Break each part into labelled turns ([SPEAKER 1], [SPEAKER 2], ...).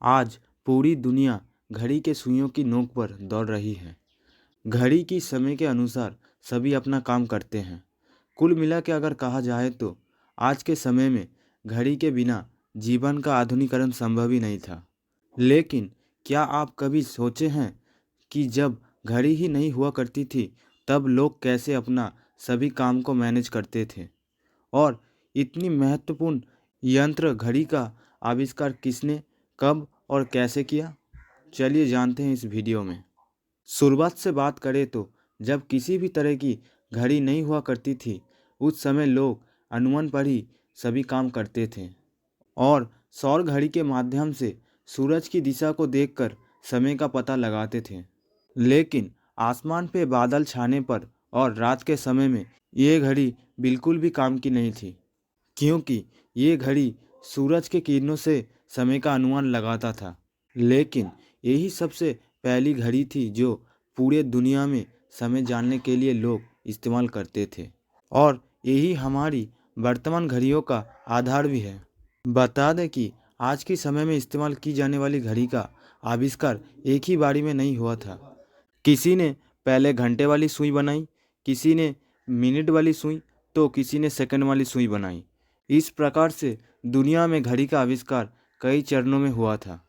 [SPEAKER 1] आज पूरी दुनिया घड़ी के सुइयों की नोक पर दौड़ रही है। घड़ी की समय के अनुसार सभी अपना काम करते हैं। कुल मिला के अगर कहा जाए तो आज के समय में घड़ी के बिना जीवन का आधुनिकीकरण संभव ही नहीं था। लेकिन क्या आप कभी सोचे हैं कि जब घड़ी ही नहीं हुआ करती थी तब लोग कैसे अपना सभी काम को मैनेज करते थे? और इतनी महत्वपूर्ण यंत्र घड़ी का आविष्कार किसने, कब और कैसे किया? चलिए जानते हैं इस वीडियो में। शुरुआत से बात करें तो जब किसी भी तरह की घड़ी नहीं हुआ करती थी, उस समय लोग अनुमान पर ही सभी काम करते थे और सौर घड़ी के माध्यम से सूरज की दिशा को देखकर समय का पता लगाते थे। लेकिन आसमान पे बादल छाने पर और रात के समय में ये घड़ी बिल्कुल भी काम की नहीं थी, क्योंकि ये घड़ी सूरज के किरणों से समय का अनुमान लगाता था। लेकिन यही सबसे पहली घड़ी थी जो पूरे दुनिया में समय जानने के लिए लोग इस्तेमाल करते थे और यही हमारी वर्तमान घड़ियों का आधार भी है। बता दें कि आज के समय में इस्तेमाल की जाने वाली घड़ी का आविष्कार एक ही बारी में नहीं हुआ था। किसी ने पहले घंटे वाली सुई बनाई, किसी ने मिनट वाली सुई, तो किसी ने सेकंड वाली सुई बनाई। इस प्रकार से दुनिया में घड़ी का आविष्कार कई चरणों में हुआ था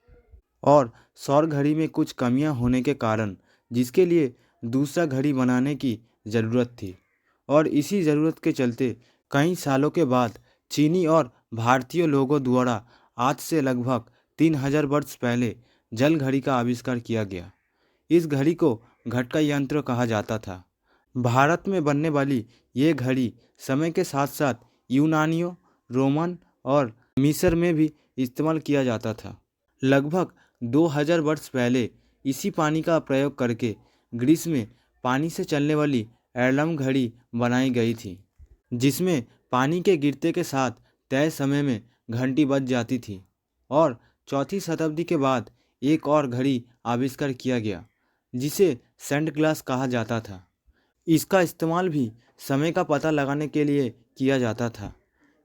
[SPEAKER 1] और सौर घड़ी में कुछ कमियां होने के कारण जिसके लिए दूसरा घड़ी बनाने की ज़रूरत थी और इसी ज़रूरत के चलते कई सालों के बाद चीनी और भारतीय लोगों द्वारा आज से लगभग 3000 वर्ष पहले जल घड़ी का आविष्कार किया गया। इस घड़ी को घटका यंत्र कहा जाता था। भारत में बनने वाली ये घड़ी समय के साथ साथ यूनानियों, रोमन और मिस्र में भी इस्तेमाल किया जाता था। लगभग 2000 वर्ष पहले इसी पानी का प्रयोग करके ग्रीस में पानी से चलने वाली एर्लम घड़ी बनाई गई थी, जिसमें पानी के गिरते के साथ तय समय में घंटी बज जाती थी। और चौथी शताब्दी के बाद एक और घड़ी आविष्कार किया गया जिसे सेंट ग्लास कहा जाता था। इसका इस्तेमाल भी समय का पता लगाने के लिए किया जाता था।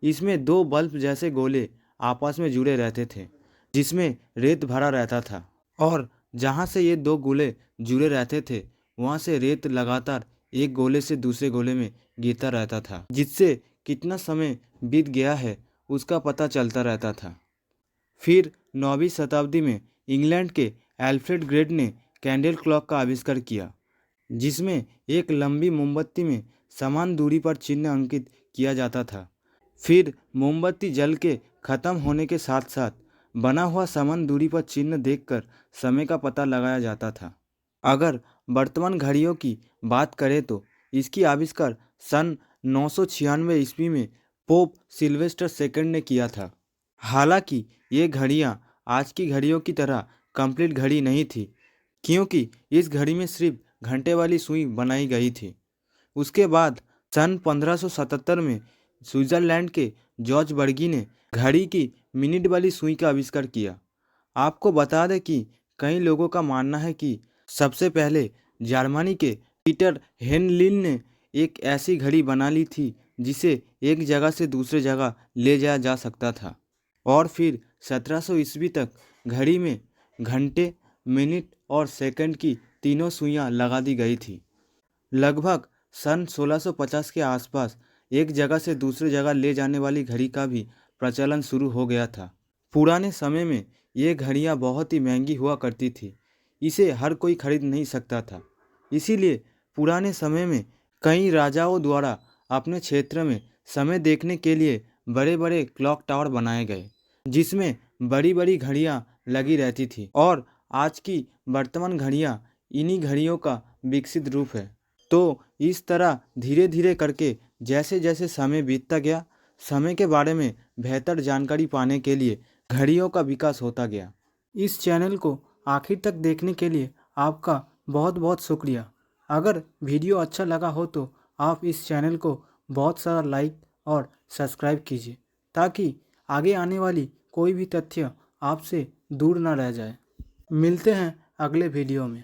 [SPEAKER 1] इसमें दो बल्ब जैसे गोले आपस में जुड़े रहते थे, जिसमें रेत भरा रहता था और जहाँ से ये दो गोले जुड़े रहते थे वहाँ से रेत लगातार एक गोले से दूसरे गोले में गिरता रहता था, जिससे कितना समय बीत गया है उसका पता चलता रहता था। फिर 9वीं शताब्दी में इंग्लैंड के एल्फ्रेड ग्रेट ने कैंडल क्लॉक का आविष्कार किया, जिसमें एक लंबी मोमबत्ती में समान दूरी पर चिन्ह अंकित किया जाता था। फिर मोमबत्ती जल के खत्म होने के साथ साथ बना हुआ समान दूरी पर चिन्ह देखकर समय का पता लगाया जाता था। अगर वर्तमान घड़ियों की बात करें तो इसकी आविष्कार सन 996 ईस्वी में पोप सिल्वेस्टर सेकंड ने किया था। हालांकि ये घड़ियाँ आज की घड़ियों की तरह कंप्लीट घड़ी नहीं थी, क्योंकि इस घड़ी में सिर्फ घंटे वाली सुई बनाई गई थी। उसके बाद सन 1577 में स्विट्जरलैंड के जॉर्ज बर्गी ने घड़ी की मिनट वाली सुई का आविष्कार किया। आपको बता दें कि कई लोगों का मानना है कि सबसे पहले जर्मनी के पीटर हेनलिन ने एक ऐसी घड़ी बना ली थी जिसे एक जगह से दूसरे जगह ले जाया जा सकता था और फिर 1700 ईस्वी तक घड़ी में घंटे, मिनट और सेकंड की तीनों सुइयां लगा दी गई थी। लगभग सन 1650 के आसपास एक जगह से दूसरे जगह ले जाने वाली घड़ी का भी प्रचलन शुरू हो गया था। पुराने समय में ये घड़ियाँ बहुत ही महंगी हुआ करती थी, इसे हर कोई खरीद नहीं सकता था। इसीलिए पुराने समय में कई राजाओं द्वारा अपने क्षेत्र में समय देखने के लिए बड़े बड़े क्लॉक टावर बनाए गए, जिसमें बड़ी बड़ी घड़ियाँ लगी रहती थी और आज की वर्तमान घड़ियाँ इन्हीं घड़ियों का विकसित रूप है। तो इस तरह धीरे धीरे करके जैसे जैसे समय बीतता गया, समय के बारे में बेहतर जानकारी पाने के लिए घड़ियों का विकास होता गया। इस चैनल को आखिर तक देखने के लिए आपका बहुत बहुत शुक्रिया। अगर वीडियो अच्छा लगा हो तो आप इस चैनल को बहुत सारा लाइक और सब्सक्राइब कीजिए, ताकि आगे आने वाली कोई भी तथ्य आपसे दूर ना रह जाए। मिलते हैं अगले वीडियो में।